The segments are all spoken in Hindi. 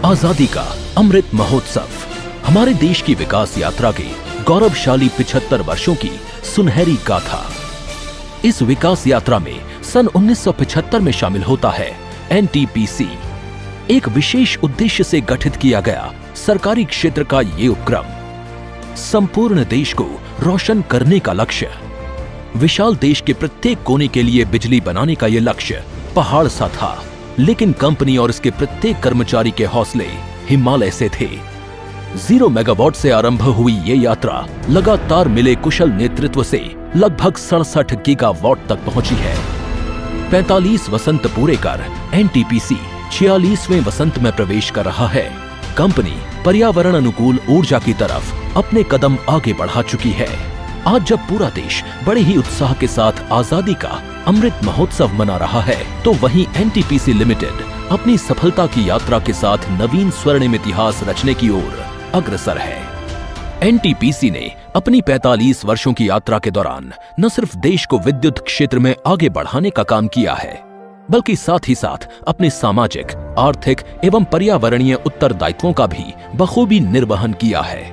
आजादी का अमृत महोत्सव हमारे देश की विकास यात्रा के गौरवशाली 75 वर्षों की सुनहरी गाथा। इस विकास यात्रा में सन 1975 में शामिल होता है एनटीपीसी, एक विशेष उद्देश्य से गठित किया गया सरकारी क्षेत्र का ये उपक्रम। संपूर्ण देश को रोशन करने का लक्ष्य। विशाल देश के प्रत्येक कोने के लिए बिजली बनाने का ये लक्ष्य पहाड़ सा था, लेकिन कंपनी और इसके प्रत्येक कर्मचारी के हौसले हिमालय से थे। 0 मेगावाट से आरंभ हुई ये यात्रा लगातार मिले कुशल नेतृत्व से लगभग 67 गीगावाट तक पहुंची है। 45 वसंत पूरे कर एनटीपीसी 46वें वसंत में प्रवेश कर रहा है। कंपनी पर्यावरण अनुकूल ऊर्जा की तरफ अपने कदम आगे बढ़ा चुकी है। आज जब पूरा देश बड़े ही उत्साह के साथ आजादी का अमृत महोत्सव मना रहा है, तो वहीं एनटीपीसी लिमिटेड अपनी सफलता की यात्रा के साथ नवीन स्वर्णिम इतिहास रचने की ओर अग्रसर है। एनटीपीसी ने अपनी 45 वर्षों की यात्रा के दौरान न सिर्फ देश को विद्युत क्षेत्र में आगे बढ़ाने का काम किया है, बल्कि साथ ही साथ अपने सामाजिक, आर्थिक एवं पर्यावरणीय उत्तरदायित्वों का भी बखूबी निर्वहन किया है।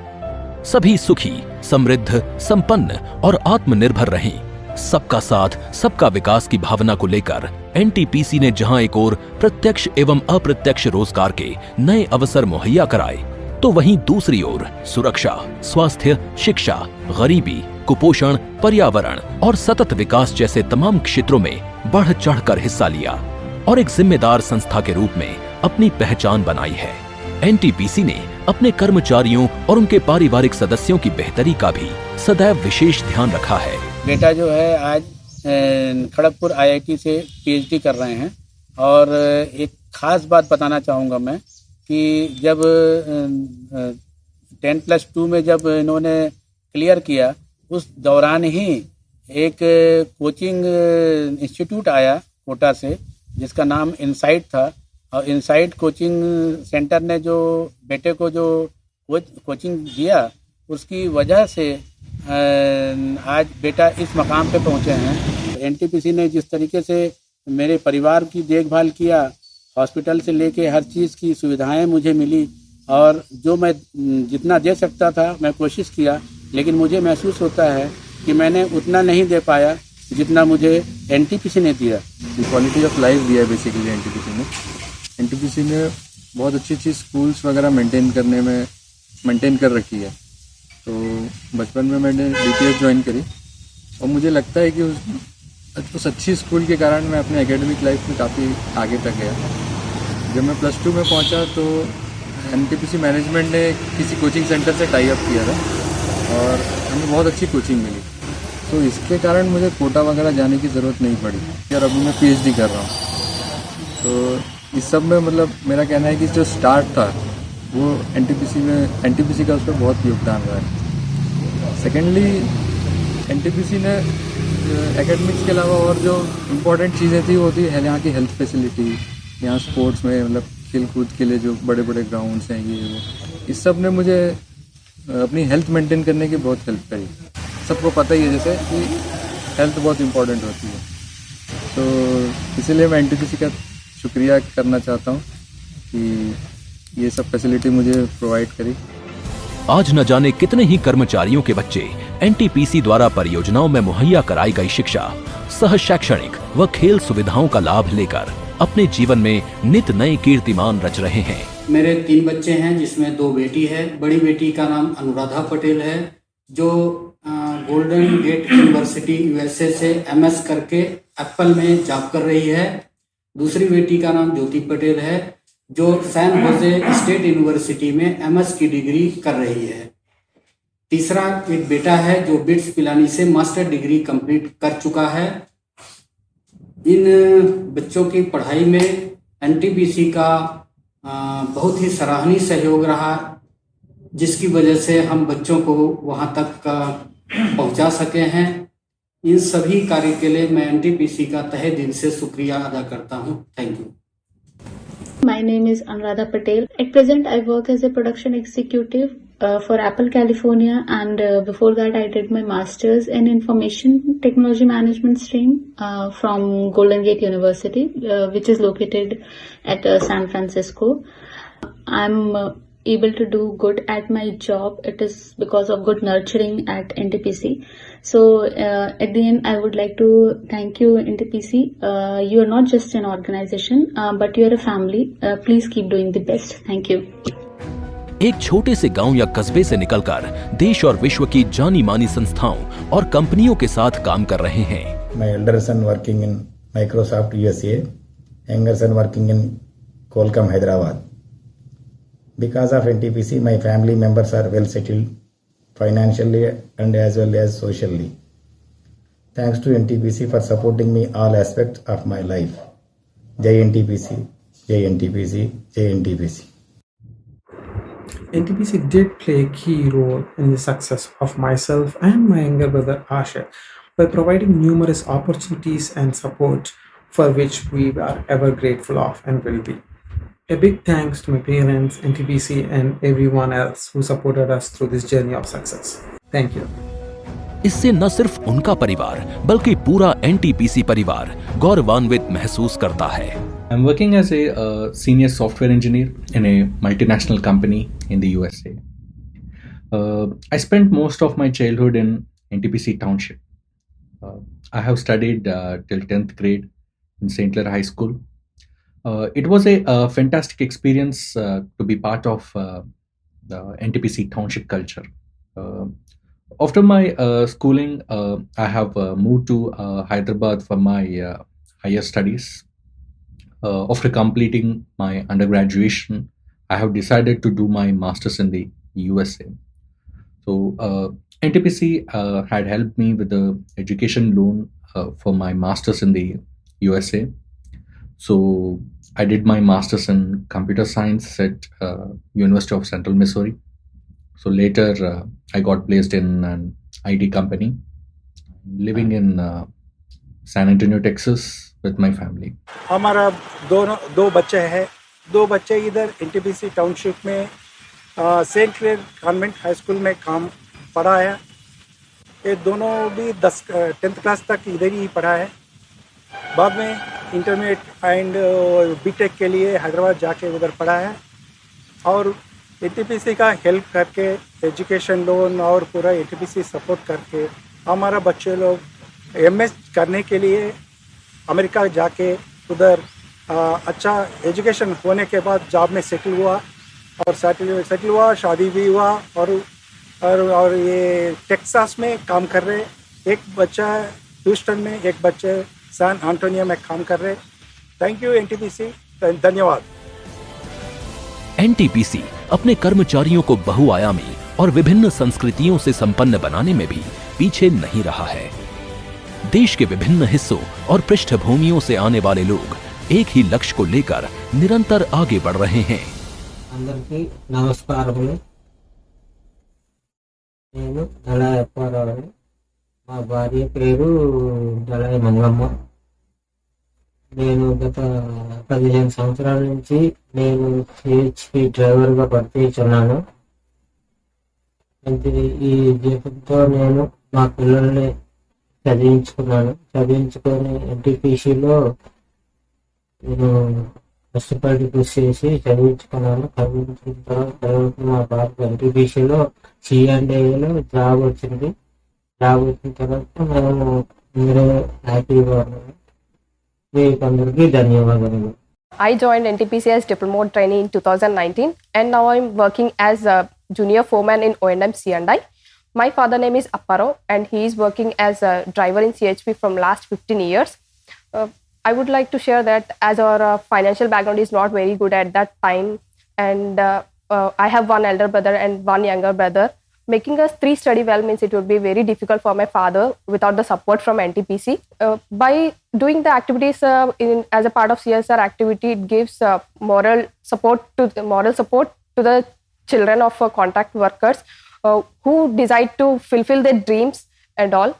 सभी सुखी, समृद्ध, संपन्न और आत्मनिर्भर रहें। सबका साथ, सबका विकास की भावना को लेकर एनटीपीसी ने जहां एक ओर प्रत्यक्ष एवं अप्रत्यक्ष रोजगार के नए अवसर मुहैया कराए, तो वहीं दूसरी ओर सुरक्षा, स्वास्थ्य, शिक्षा, गरीबी, कुपोषण, पर्यावरण और सतत विकास जैसे तमाम क्षेत्रों में बढ़ चढ़कर हिस्सा लिया और एक जिम्मेदार संस्था के रूप में अपनी पहचान बनाई है। एनटीपीसी ने अपने कर्मचारियों और उनके पारिवारिक सदस्यों की बेहतरी का भी सदैव विशेष ध्यान रखा है। बेटा जो है आज खड़गपुर आईआईटी से पीएचडी कर रहे हैं, और एक खास बात बताना चाहूँगा मैं कि जब 10+2 में जब इन्होंने क्लियर किया, उस दौरान ही एक कोचिंग इंस्टीट्यूट आया कोटा से, जिसका नाम इनसाइट था, और इनसाइट कोचिंग सेंटर ने जो बेटे को जो कोचिंग दिया, उसकी वजह से आज बेटा इस मकाम पे पहुंचे हैं। एनटीपीसी ने जिस तरीके से मेरे परिवार की देखभाल किया, हॉस्पिटल से लेके हर चीज़ की सुविधाएं मुझे मिली, और जो मैं जितना दे सकता था मैं कोशिश किया, लेकिन मुझे महसूस होता है कि मैंने उतना नहीं दे पाया जितना मुझे एनटीपीसी ने दिया। क्वालिटी ऑफ लाइफ दिया है बेसिकली एनटीपीसी ने बहुत अच्छी स्कूल्स वगैरह मेंटेन कर रखी है। तो बचपन में मैंने डीटीएस ज्वाइन करी, और मुझे लगता है कि उस अच्छी स्कूल के कारण मैं अपने एकेडमिक लाइफ में काफ़ी आगे तक गया। जब मैं +2 में पहुंचा तो एनटीपीसी मैनेजमेंट ने किसी कोचिंग सेंटर से टाई अप किया था, और हमें बहुत अच्छी कोचिंग मिली। तो इसके कारण मुझे कोटा वगैरह जाने की ज़रूरत नहीं पड़ी, और अभी मैं पीएचडी कर रहा हूँ। तो इस सब में मतलब मेरा कहना है कि जो स्टार्ट था वो एनटीपीसी का उस पर बहुत योगदान रहा है। सेकेंडली एनटीपीसी ने एकेडमिक्स के अलावा और जो इम्पोर्टेंट चीज़ें थी वो थी यहाँ की हेल्थ फैसिलिटी, यहाँ स्पोर्ट्स में मतलब खेल कूद के लिए जो बड़े बड़े ग्राउंड्स हैं, ये वो, इस सब ने मुझे अपनी हेल्थ मेंटेन करने की बहुत हेल्प करी। सबको पता ही है जैसे कि हेल्थ बहुत इम्पोर्टेंट होती है, तो इसीलिए मैं एनटीपीसी का शुक्रिया करना चाहता हूँ कि ये सब फैसिलिटी मुझे प्रोवाइड करी। आज न जाने कितने ही कर्मचारियों के बच्चे एनटीपीसी द्वारा परियोजनाओं में मुहैया कराई गई शिक्षा, सह शैक्षणिक व खेल सुविधाओं का लाभ लेकर अपने जीवन में नित नए कीर्तिमान रच रहे हैं। मेरे 3 बच्चे हैं, जिसमें 2 बेटी है। बड़ी बेटी का नाम अनुराधा पटेल है, जो गोल्डन गेट यूनिवर्सिटी यूएसए से एमएस करके एप्पल में जॉब कर रही है। दूसरी बेटी का नाम ज्योति पटेल है, जो सैन होजे स्टेट यूनिवर्सिटी में एमएस की डिग्री कर रही है। तीसरा एक बेटा है जो बिट्स पिलानी से मास्टर डिग्री कंप्लीट कर चुका है। इन बच्चों की पढ़ाई में एनटीपीसी का बहुत ही सराहनीय सहयोग रहा, जिसकी वजह से हम बच्चों को वहाँ तक पहुँचा सके हैं। इन सभी कार्य के लिए मैं एनटीपीसी का तहे दिल से शुक्रिया अदा करता हूँ। Thank you. My name is Anuradha Patel. At present, I work as a production executive for Apple California, and before that I did my master's in information technology management stream from Golden Gate University, which is located at San Francisco. I'm able to do good at my job. It is because of good nurturing at NTPC. So at the end, I would like to thank you, NTPC. You are not just an organization, but you are a family. Please keep doing the best. Thank you. एक छोटे से गांव या कस्बे से निकलकर देश और विश्व की जानी मानी संस्थाओं और कंपनियों के साथ काम कर रहे हैं। My elder son working in Microsoft USA, younger son working in Qualcomm Hyderabad. Because of NTPC, my family members are well settled financially and as well as socially. Thanks to NTPC for supporting me all aspects of my life. Jai NTPC, Jai NTPC, Jai NTPC. NTPC did play a key role in the success of myself and my younger brother Asher by providing numerous opportunities and support for which we are ever grateful of and will be. A big thanks to my parents, NTPC and everyone else who supported us through this journey of success. Thank you. इससे न सिर्फ उनका परिवार बल्कि पूरा एनटीपीसी परिवार गौरवान्वित महसूस करता है। I'm working as a senior software engineer in a multinational company in the USA. I spent most of my childhood in NTPC Township. I have studied till 10th grade in St. Clair High School. It was a fantastic experience to be part of the NTPC Township culture. After my schooling, I have moved to Hyderabad for my higher studies. After completing my undergraduation, I have decided to do my master's in the USA. So NTPC had helped me with the education loan for my master's in the USA. So I did my master's in computer science at University of Central Missouri. So later I got placed in an IT company, living in San Antonio, Texas with my family. हमारा दो बच्चे हैं। दो बच्चे इधर एनटीपीसी टाउनशिप में Saint Clare convent high school में काम पढ़ा है। ये दोनों भी 10th क्लास तक इधर ही पढ़ा है। बाद में इंटरमीडिएट एंड बीटेक के लिए हैदराबाद जाके उधर पढ़ा है और एनटीपीसी का हेल्प करके एजुकेशन लोन और पूरा एनटीपीसी सपोर्ट करके हमारा बच्चे लोग एमएस करने के लिए अमेरिका जाके उधर अच्छा एजुकेशन होने के बाद जॉब में सेटल हुआ और सेटल हुआ, शादी भी हुआ और ये टेक्सास में काम कर रहे। एक बच्चा ह्यूस्टन में, एक बच्चे सैन एंटोनियो में काम कर रहे। थैंक यू एनटीपीसी, धन्यवाद। एनटीपीसी अपने कर्मचारियों को बहुआयामी और विभिन्न संस्कृतियों से संपन्न बनाने में भी पीछे नहीं रहा है। देश के विभिन्न हिस्सों और पृष्ठभूमियों से आने वाले लोग एक ही लक्ष्य को लेकर निरंतर आगे बढ़ रहे हैं। అందరికీ నమస్కారములు। నేను దళాయి అప్పారావు, మా భార్య పేరు దళాయి మంగమ్మ। నేను గత 15 సంవత్సరాల నుంచి నేను సిహెచ్పి డ్రైవర్గా పనిచేస్తున్నాను। ఈ జీవితంతో నేను మా పిల్లల్ని చదివించుకొని ఎన్టీపీసీలో నేను కష్టపడి కృషి చేసి చదివించుకున్నాను। చదివించిన తర్వాత మా బాబు ఎన్టీపీసీలో C&Aలో జాబ్ వచ్చింది। జాబ్ వచ్చిన తర్వాత మేము అందరూ హ్యాపీగా ఉన్నాము। మీకు అందరికీ ధన్యవాదాలు। I joined NTPC as diploma trainee in 2019 and now I'm working as a junior foreman in O&M C&I. My father name is Apparo and he is working as a driver in CHP from last 15 years. I would like to share that as our financial background is not very good at that time and I have one elder brother and one younger brother. Making us 3 study well means it would be very difficult for my father without the support from NTPC. By doing the activities as a part of CSR activity, it gives moral support to the children of contract workers who decide to fulfill their dreams and all.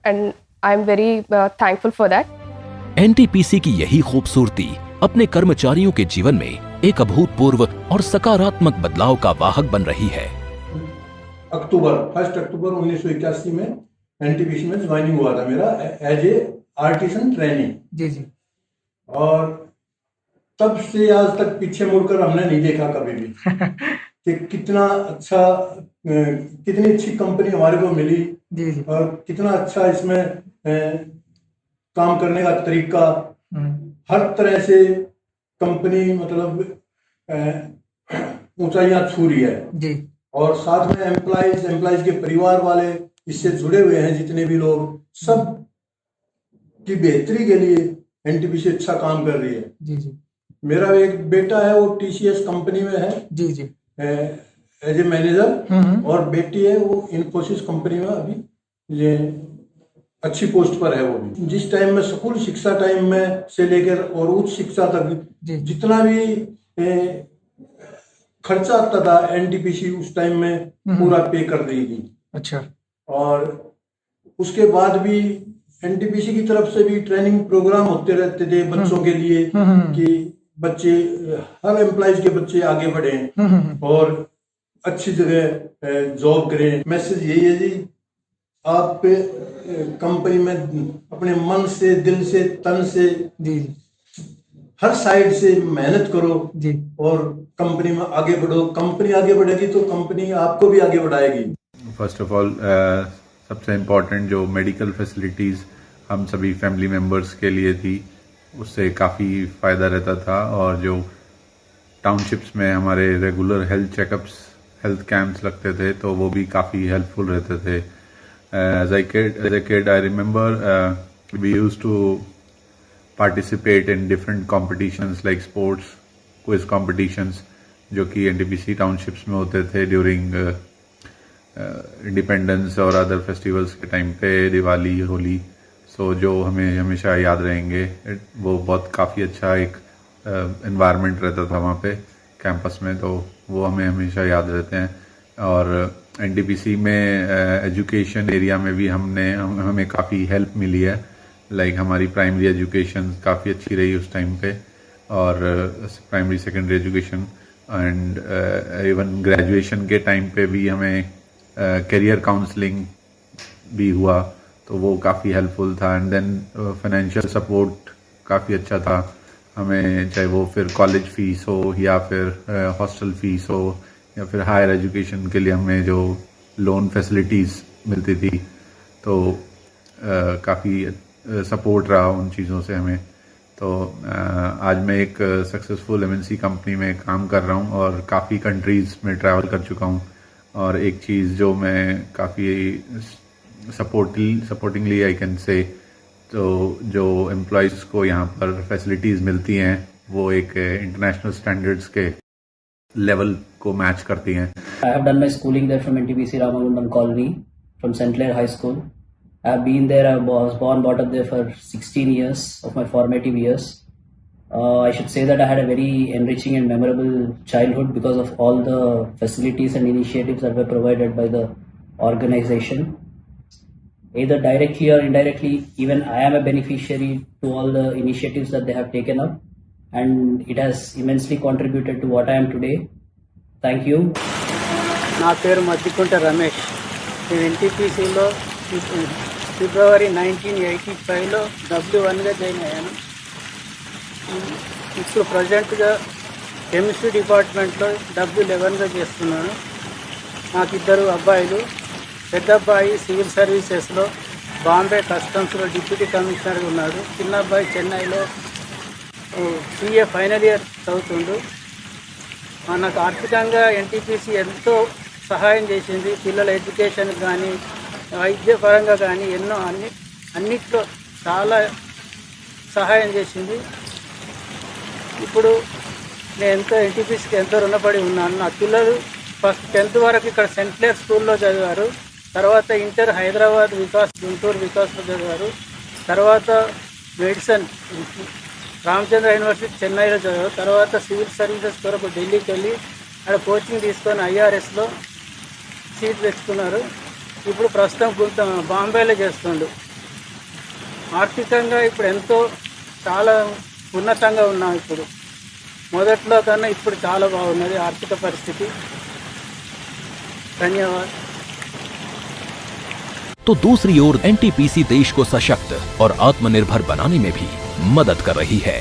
And I'm very thankful for that. NTPC की यही खूबसूरती अपने कर्मचारियों के जीवन में एक अभूतपूर्व और सकारात्मक बदलाव का वाहक बन रही है। 1 अक्टूबर 1981 में एनटीपीसी में ज्वाइनिंग हुआ था मेरा एज ए आर्टिसन ट्रेनिंग। जी। और तब से आज तक पीछे मुड़कर हमने नहीं देखा कभी भी कि कितना अच्छा कितनी अच्छी कंपनी हमारे को मिली जी जी और कितना अच्छा इसमें काम करने का तरीका, हर तरह से कंपनी मतलब ऊंचाइयां छू रही है जी और साथ में एम्प्लॉइज के परिवार वाले इससे जुड़े हुए हैं, जितने भी लोग, सब की बेहतरी के लिए एनटीपीसी अच्छा काम कर रही है। जी जी मेरा एक बेटा है, वो टीसीएस कंपनी में है जी जी एज ए मैनेजर, और बेटी है वो इन्फोसिस कंपनी में अभी ये अच्छी पोस्ट पर है। वो भी जिस टाइम में स्कूल शिक्षा टाइम में से लेकर और उच्च शिक्षा तक जितना भी खर्चा आता था एनटीपीसी उस टाइम में पूरा पे कर रही थी। अच्छा। और उसके बाद भी एनटीपीसी की तरफ से भी ट्रेनिंग प्रोग्राम होते रहते थे बच्चों के लिए कि बच्चे, हर एम्प्लॉइज के बच्चे आगे बढ़े और अच्छी जगह जॉब करें। मैसेज यही है जी, आप कंपनी में अपने मन से, दिल से, तन से, हर साइड से मेहनत करो जी और कंपनी में आगे बढ़ो। कंपनी आगे बढ़ेगी तो कंपनी आपको भी आगे बढ़ाएगी। फर्स्ट ऑफ ऑल सबसे इम्पोर्टेंट जो मेडिकल फैसिलिटीज़ हम सभी फैमिली मेम्बर्स के लिए थी, उससे काफ़ी फ़ायदा रहता था। और जो टाउनशिप्स में हमारे regular health checkups, health camps लगते थे, तो वो भी काफ़ी हेल्पफुल रहते थे। As a kid I remember we used to participate in different competitions like sports quiz competitions जो कि एनटीपीसी टाउनशिप्स में होते थे ड्यूरिंग इंडिपेंडेंस और अदर फेस्टिवल्स के टाइम पे, दिवाली, होली। सो जो हमें हमेशा याद रहेंगे, वो बहुत काफ़ी अच्छा एक एनवायरनमेंट रहता था वहाँ पे कैंपस में, तो वो हमें हमेशा याद रहते हैं। और एनटीपीसी में एजुकेशन एरिया में भी हमें काफ़ी हेल्प मिली है। लाइक हमारी प्राइमरी एजुकेशन काफ़ी अच्छी रही उस टाइम पे, और primary secondary education and even graduation के टाइम पे भी हमें करियर काउंसलिंग भी हुआ, तो वो काफ़ी हेल्पफुल था। एंड देन फाइनेंशियल सपोर्ट काफ़ी अच्छा था हमें, चाहे वो फिर कॉलेज फीस हो या फिर हॉस्टल फीस हो या फिर हायर एजुकेशन के लिए हमें जो लोन फैसिलिटीज़ मिलती थी, तो काफ़ी सपोर्ट रहा उन चीज़ों से हमें। तो आज मैं एक सक्सेसफुल एमएनसी कंपनी में काम कर रहा हूँ और काफ़ी कंट्रीज़ में ट्रैवल कर चुका हूँ। और एक चीज़ जो मैं काफ़ी सपोर्टिंगली आई कैन से, तो जो एम्प्लॉयज़ को यहाँ पर फैसिलिटीज़ मिलती हैं वो एक इंटरनेशनल स्टैंडर्ड्स के लेवल को मैच करती हैं। I have done my schooling there from NTPC Ramagundam Colony, from St. Clair High School. I have been there. I was born, brought up there for 16 years of my formative years. I should say that I had a very enriching and memorable childhood because of all the facilities and initiatives that were provided by the organization. Either directly or indirectly, even I am a beneficiary to all the initiatives that they have taken up, and it has immensely contributed to what I am today. Thank you. నా పేరు మద్దికుంట రమేష్. నేను ఎన్టీపీసీలో ఫిబ్రవరి 1985లో W1గా జాయిన్ అయ్యాను. ఇప్పుడు ప్రజెంట్గా కెమిస్ట్రీ డిపార్ట్మెంట్లో W11గా చేస్తున్నాను. నాకు ఇద్దరు అబ్బాయిలు. పెద్ద అబ్బాయి సివిల్ సర్వీసెస్లో బాంబే కస్టమ్స్లో డిప్యూటీ కమిషనర్గా ఉన్నాడు. చిన్న అబ్బాయి చెన్నైలో CA ఫైనల్ ఇయర్ చదువుతుండు. మనకు ఆర్థికంగా ఎన్టీపీసీ ఎంతో సహాయం చేసింది. పిల్లల ఎడ్యుకేషన్కి కానీ, వైద్యపరంగా కానీ ఎన్నో అన్నిట్లో చాలా సహాయం చేసింది. ఇప్పుడు నేను ఎంతో ఎన్టీపీసీకి ఎంతో రుణపడి ఉన్నాను. నా పిల్లలు ఫస్ట్ 10th వరకు ఇక్కడ సెంట్ క్లేర్ స్కూల్లో చదివారు. తర్వాత ఇంటర్ హైదరాబాద్ గుంటూరు వికాస్లో చదివారు. తర్వాత మెడిసిన్ రామచంద్ర యూనివర్సిటీ చెన్నైలో చదివారు. తర్వాత సివిల్ సర్వీసెస్ కొరకు ఢిల్లీకి వెళ్ళి అక్కడ కోచింగ్ తీసుకొని IRSలో సీట్ తెచ్చుకున్నారు. ఇప్పుడు ప్రస్తుతం బాంబేలో చేస్తుండు. ఆర్థికంగా ఇప్పుడు ఎంతో చాలా ఉన్నతంగా ఉన్నాం. ఇప్పుడు మొదట్లో కన్నా ఇప్పుడు చాలా బాగున్నది ఆర్థిక పరిస్థితి. धन्यवाद। तो दूसरी ओर एनटीपीसी देश को सशक्त और आत्मनिर्भर बनाने में भी मदद कर रही है।